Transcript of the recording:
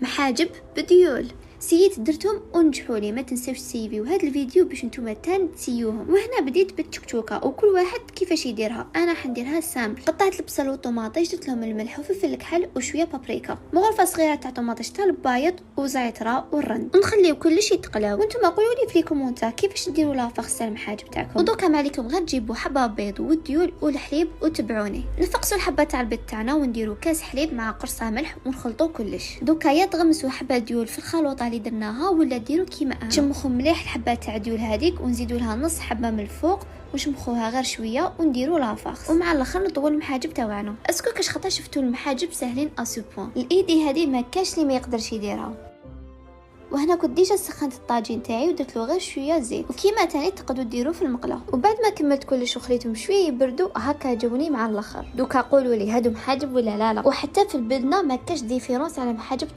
محاجب بديول سيت درتهم ونجحوا لي. ما تنسوش تسيفيو هذا الفيديو باش نتوما تسيوهم. وهنا بديت بالتشكشوكه وكل واحد كيفاش يديرها. انا حنديرها سامبل. قطعت البصل والطوماطيش، درت لهم الملح وفلفل الكحل وشويه بابريكا، مغرفه صغيره تاع طوماطيش تاع البايض وزعتره والرند، ونخليو كلش يتقلاو. وانتم قولوا لي في الكومونتار كيفاش ديروا لافاغ تاع المحاجب تاعكم. ودوكا ما عليكم غير تجيبوا حبه بيض والديول والحليب وتبعوني. نفقسوا الحبه تاع البيض تاعنا ونديروا كاس حليب مع قرصه ملح ونخلطوا كلش. دوكا يا تغمسوا حبه ديول في الخلوطه اللي درناها ولا ديروا كيما انا. تشمخوا مليح الحبه تاع ديول هذيك ونزيدوا لها نص حبه من الفوق ونشمخوها غير شويه ونديروا لافاغ. ومع الاخر نطول المحاجب تاعنا. اسكو كاش خطا شفتوا المحاجب ساهلين اسوبون. الايدي هذه ما كاش اللي ما يقدرش يديرها. وهنا كنت ديجا سخنت الطاجين تاعي ودرت له غير شويه زيت، وكيما تاني تقدروا ديروه في المقله. وبعد ما كملت كلش وخليتهم شويه يبردوا هكا جاوني مع الاخر. دوكا قولوا لي هادو محاجب ولا لا. وحتى في البدنه ما كاش ديفيرونس على محاجب